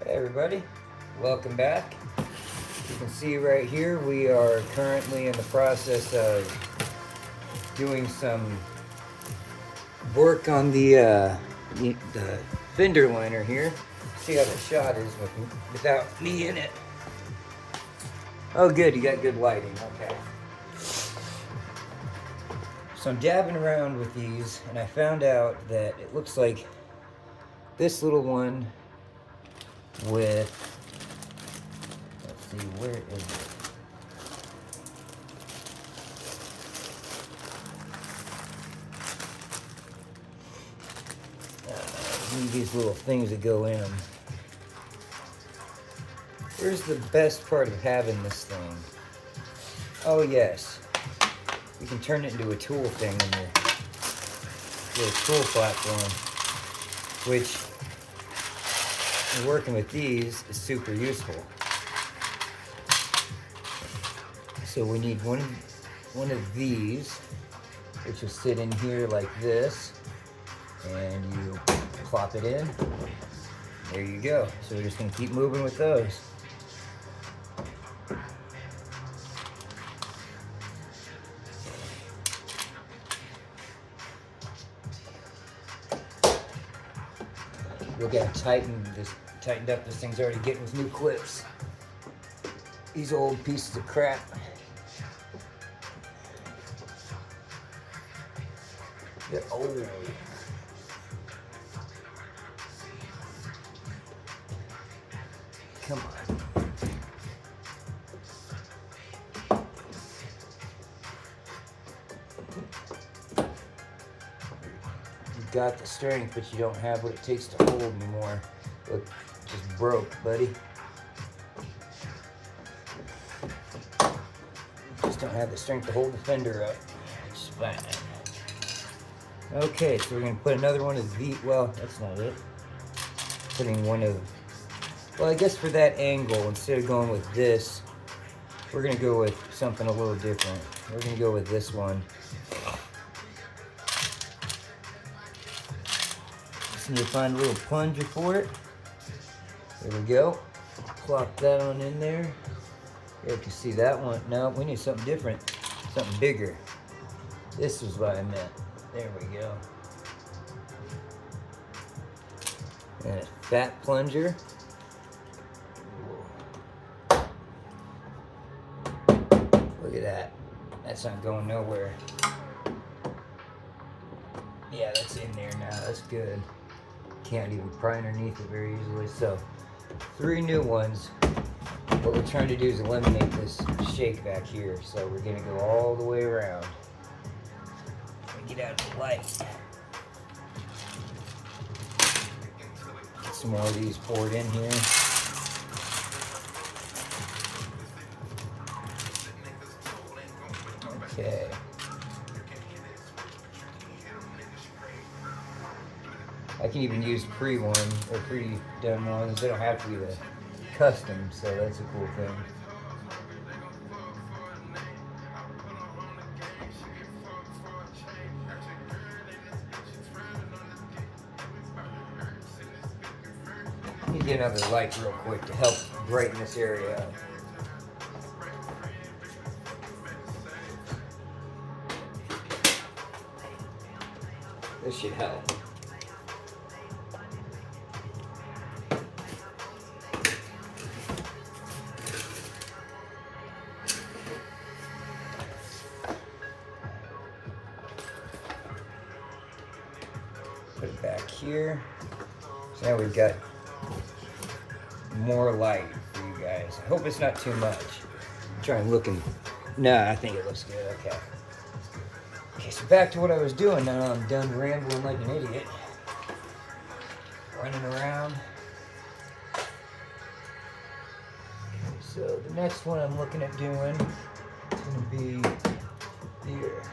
Hey everybody, welcome back. You can see right here we are currently in the process of doing some work on the fender liner here. See how the shot is without me in it. Oh good, you got good lighting, okay. So I'm dabbing around with these and I found out that it looks like this little one with, let's see, where is it? Need these little things that go in them. Here's the best part of having this thing. Oh yes, you can turn it into a tool thing in your little tool platform, which working with these is super useful. So we need one of these, which will sit in here like this, and you plop it in. There you go. So we're just gonna keep moving with those. Look how tightened up this thing's already getting with new clips. These old pieces of crap. They're old. Come on. You got the strength, but you don't have what it takes to hold anymore. Look, just broke, buddy. Just don't have the strength to hold the fender up. It's fine. Okay, so we're gonna put another one of these. Well, that's not it. Putting one of. Well, I guess for that angle, instead of going with this, we're gonna go with something a little different. We're gonna go with this one. Just need to find a little plunger for it. There we go. Plop that one in there. You can see that one. No, we need something different, something bigger. This is what I meant. There we go. And a fat plunger. Look at that. That's not going nowhere. Yeah, that's in there now. That's good. Can't even pry underneath it very easily. So, 3 new ones. What we're trying to do is eliminate this shake back here. So we're gonna go all the way around. Get out of the light. Get some more of these poured in here. Okay. I can even use pre-one or pre-done ones. They don't have to be the custom, so that's a cool thing. Let me get another light real quick to help brighten this area up. This should help. Put it back here. So now we've got more light for you guys. I hope it's not too much. I'm trying looking. Nah, I think it looks good. Okay. Okay, so back to what I was doing. Now I'm done rambling like an idiot. Running around. So the next one I'm looking at doing is going to be here.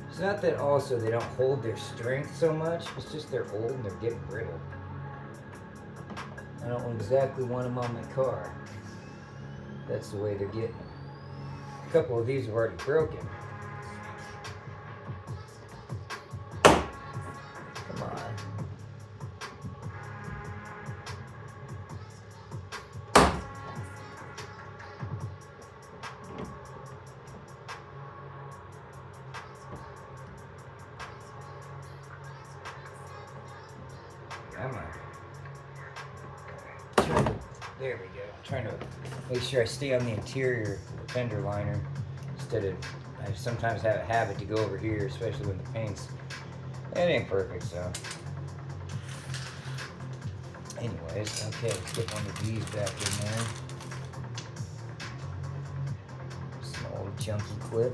It's not that also they don't hold their strength so much, it's just they're old and they're getting brittle. I don't exactly want them on my car. That's the way they're getting. A couple of these are already broken. Come on. There we go. I'm trying to make sure I stay on the interior of the fender liner instead of, I sometimes have a habit to go over here, especially when the paint's, it ain't perfect, so. Anyways, okay, let's get one of these back in there. Some old junky clip.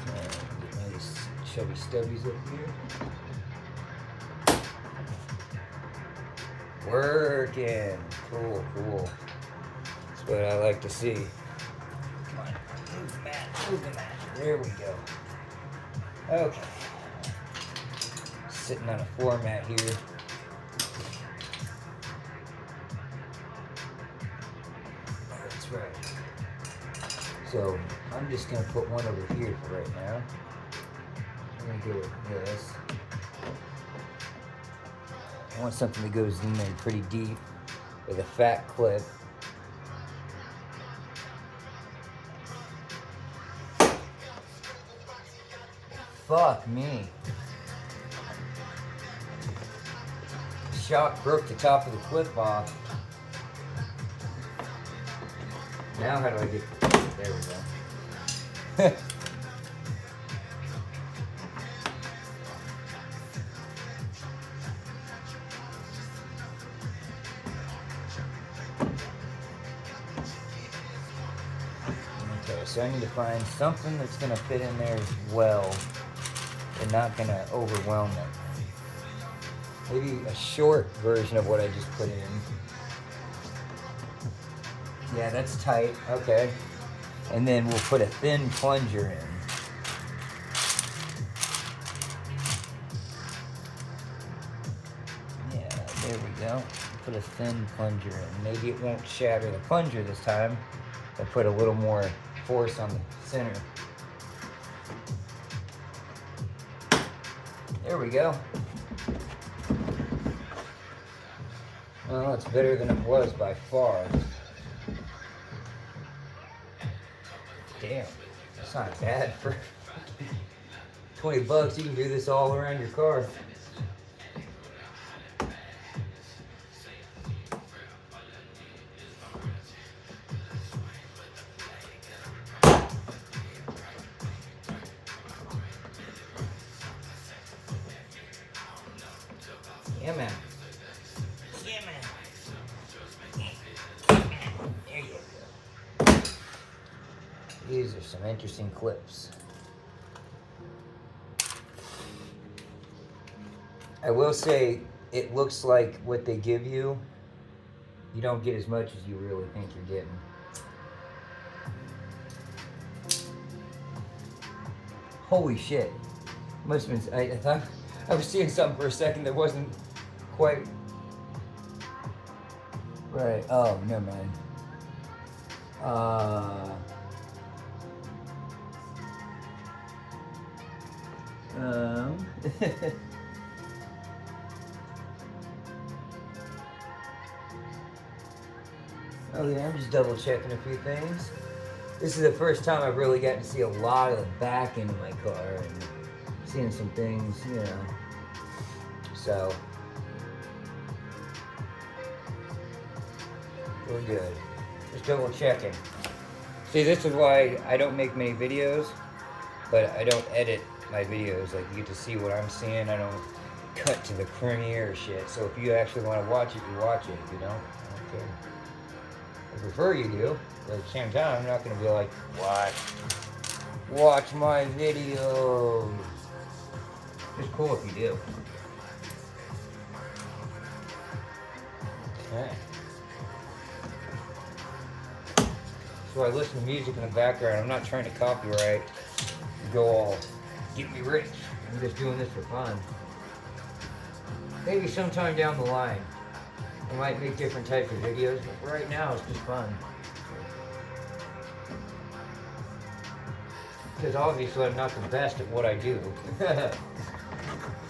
Okay, get one of these chubby stubbies up here. Working. Cool, cool. That's what I like to see. Come on, move the mat, move the mat. There we go. Okay. Sitting on a floor mat here. That's right. So I'm just gonna put one over here for right now. I'm gonna go with this. I want something that goes in there pretty deep with a fat clip. Fuck me. Shock broke the top of the clip off. Now how do I get, there we go. Okay, so I need to find something that's gonna fit in there well and not gonna overwhelm it. Maybe a short version of what I just put in. Yeah, that's tight. Okay. And then we'll put a thin plunger in. Yeah, there we go. Put a thin plunger in. Maybe it won't shatter the plunger this time. I put a little more force on the center. There we go. Well, it's better than it was by far. Damn, that's not bad for 20 bucks. You can do this all around your car. Yeah, man. Yeah, man. There you go. These are some interesting clips. I will say, it looks like what they give you, you don't get as much as you really think you're getting. Holy shit. Must have been, I thought, I was seeing something for a second that wasn't quite right. Oh, never mind. Oh yeah, I'm just double checking a few things. This is the first time I've really gotten to see a lot of the back end of my car and seeing some things, you know. So we're good. Just double checking. See, this is why I don't make many videos, but I don't edit my videos. Like, you get to see what I'm seeing. I don't cut to the premiere shit. So if you actually want to watch it, you watch it. If you don't, I don't care. I prefer you do, but at the same time, I'm not going to be like, watch my videos. It's cool if you do. Okay. So I listen to music in the background. I'm not trying to copyright and go all, get me rich. I'm just doing this for fun. Maybe sometime down the line, I might make different types of videos, but right now it's just fun. Because obviously I'm not the best at what I do.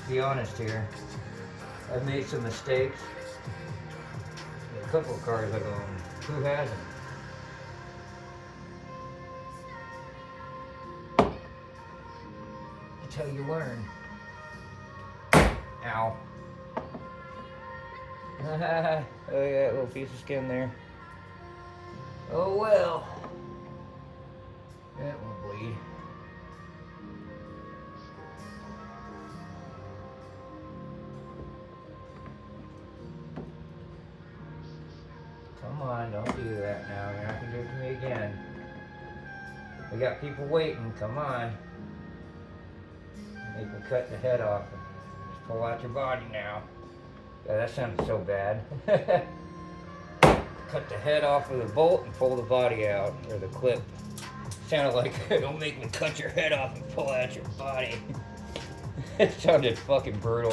Be honest here. I've made some mistakes. A couple of cars I've owned. Who hasn't? That's how you learn. Ow. Oh yeah, little piece of skin there. Oh well. That won't bleed. Come on, don't do that now. You're not gonna do it to me again. We got people waiting, come on. Make me cut the head off and just pull out your body now. Yeah, that sounded so bad. Cut the head off with a bolt and pull the body out, or the clip. Sounded like, don't make me cut your head off and pull out your body. It sounded fucking brutal.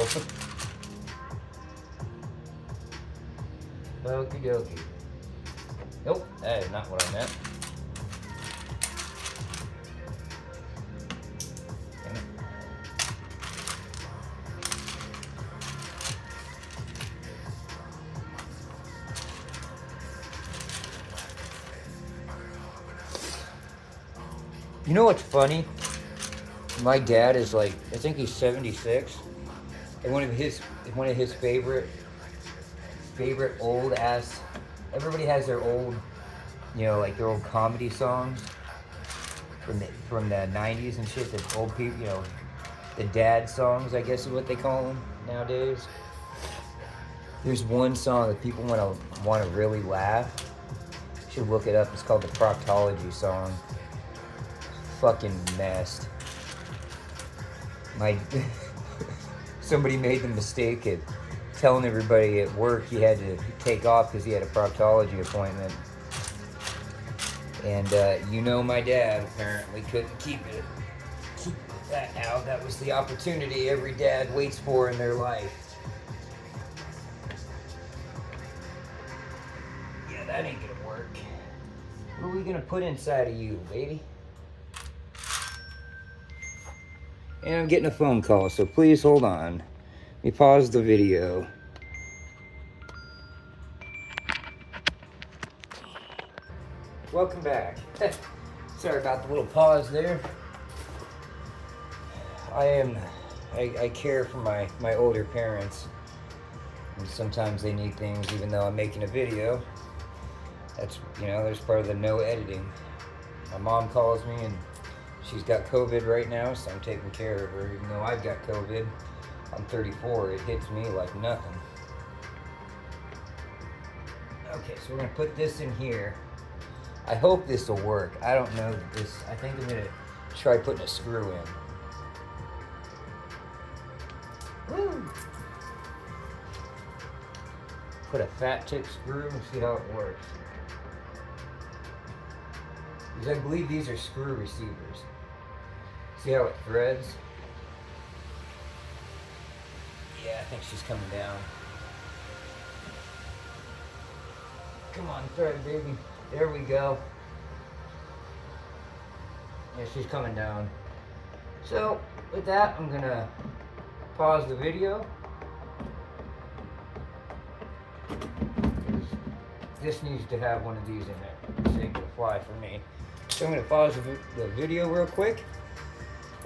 Okie dokie. Nope, that is not what I meant. You know what's funny? My dad is like, I think he's 76, and one of his favorite old ass. Everybody has their old, like their old comedy songs from the 90s and shit. The old people, the dad songs, I guess is what they call them nowadays. There's one song that people want to really laugh. You should look it up. It's called the Proctology song. Fucking messed. Somebody made the mistake of telling everybody at work he had to take off because he had a proctology appointment. And my dad apparently couldn't keep that out. That was the opportunity every dad waits for in their life. Yeah, that ain't gonna work. What are we gonna put inside of you, baby? And I'm getting a phone call, so please hold on. Let me pause the video. Welcome back. Sorry about the little pause there. I care for my older parents. And sometimes they need things even though I'm making a video. That's, there's part of the no editing. My mom calls me and she's got COVID right now, so I'm taking care of her. Even though I've got COVID, I'm 34, it hits me like nothing. Okay, so we're gonna put this in here. I hope this will work. I don't know this. I think I'm gonna try putting a screw in. Woo! Put a fat tip screw and see how it works. Because I believe these are screw receivers. See how it threads? Yeah, I think she's coming down. Come on, thread, baby. There we go. Yeah, she's coming down. So, with that, I'm gonna pause the video. This needs to have one of these in it. This ain't gonna fly for me. So I'm gonna pause the video real quick.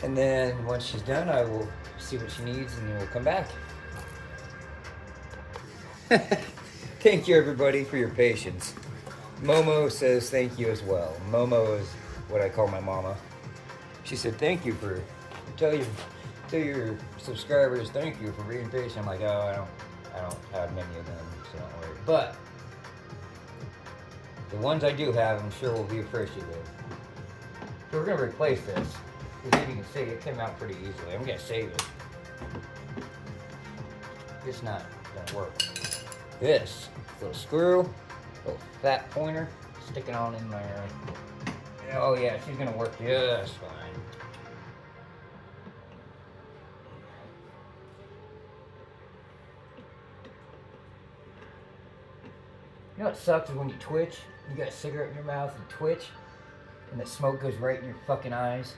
And then once she's done, I will see what she needs and then we'll come back. Thank you everybody for your patience. Momo says thank you as well. Momo is what I call my mama. She said thank you for, tell your subscribers thank you for being patient. I'm like, oh, I don't have many of them, so don't worry. But the ones I do have, I'm sure will be appreciative. So we're gonna replace this. As you can see, it came out pretty easily. I'm gonna save it. It's not gonna work. This little screw, little fat pointer, sticking on in there. Oh yeah, she's gonna work just fine. You know what sucks is when you twitch, you got a cigarette in your mouth and twitch, and the smoke goes right in your fucking eyes.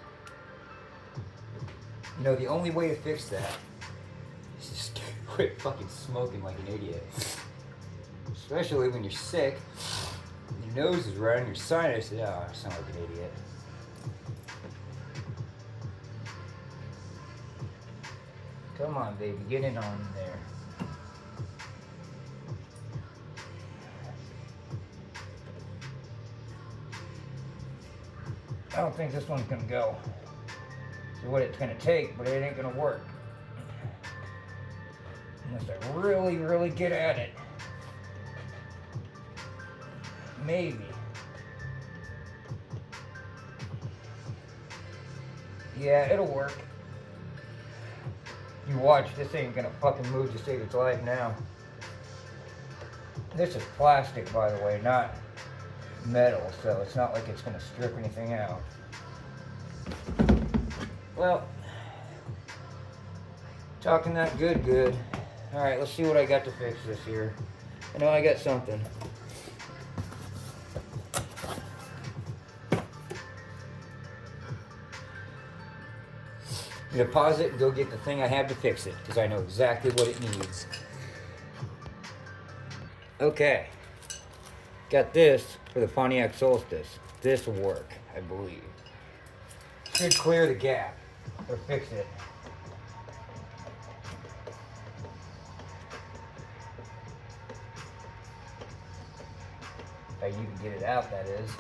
You know, the only way to fix that is just quit fucking smoking like an idiot. Especially when you're sick, and your nose is running, your sinus, I sound like an idiot. Come on, baby, get in on there. I don't think this one's gonna go. It's what it's gonna take, but it ain't gonna work. Unless I really, really get at it. Maybe. Yeah, it'll work. You watch, this ain't gonna fucking move to save its life now. This is plastic, by the way, not metal, so it's not like it's gonna strip anything out. Well, talking that good. Alright, let's see what I got to fix this here. I know I got something. I'm gonna pause it and go get the thing I have to fix it, because I know exactly what it needs. Okay. Got this for the Pontiac Solstice. This will work, I believe. Should clear the gap, or fix it. How you can get it out, that is.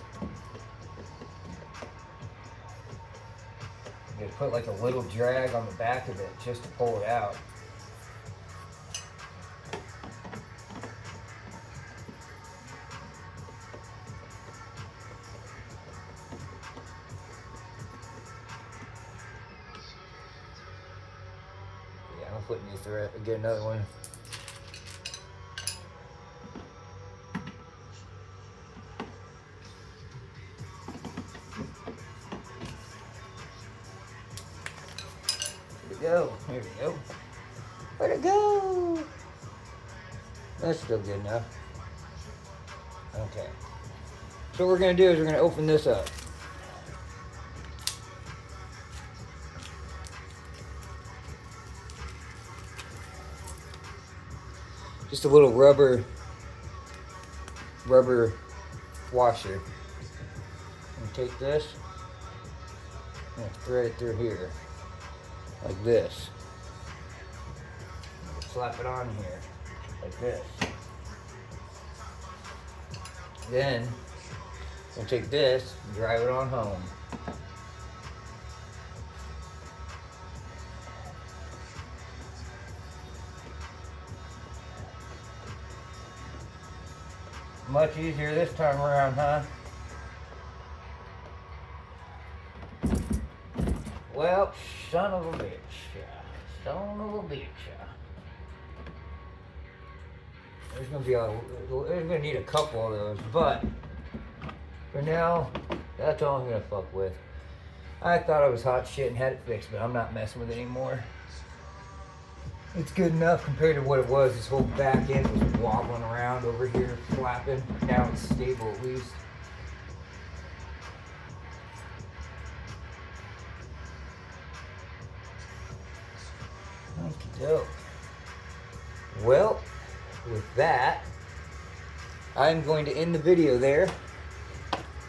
You gotta put like a little drag on the back of it just to pull it out. Yeah, I'm putting you through it. Get another one. Go. Here we go. Where'd it go? That's still good enough. Okay. So what we're going to do is we're going to open this up. Just a little rubber washer. And take this and thread it through here. Like this. Slap it on here. Like this. Then we'll take this and drive it on home. Much easier this time around, huh? Well, son of a bitch. Son of a bitch. There's gonna need a couple of those, but for now, that's all I'm gonna fuck with. I thought I was hot shit and had it fixed, but I'm not messing with it anymore. It's good enough compared to what it was. This whole back end was wobbling around over here, flapping. Now it's stable at least. Okey-doke. Well, with that, I'm going to end the video there.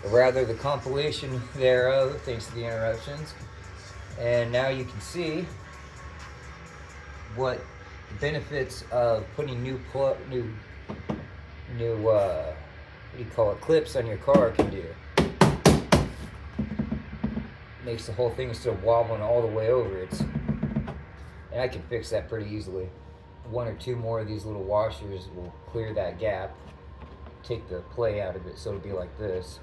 Or rather, the compilation thereof, thanks to the interruptions. And now you can see what the benefits of putting new what do you call it, clips on your car can do. Makes the whole thing instead of wobbling all the way over. And I can fix that pretty easily. One or two more of these little washers will clear that gap, take the play out of it, so it'll be like this.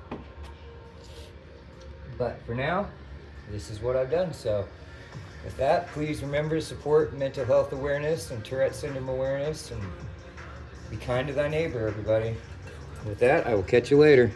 But for now, this is what I've done. So with that, please remember to support mental health awareness and Tourette syndrome awareness, and be kind to thy neighbor, everybody. With that, I will catch you later.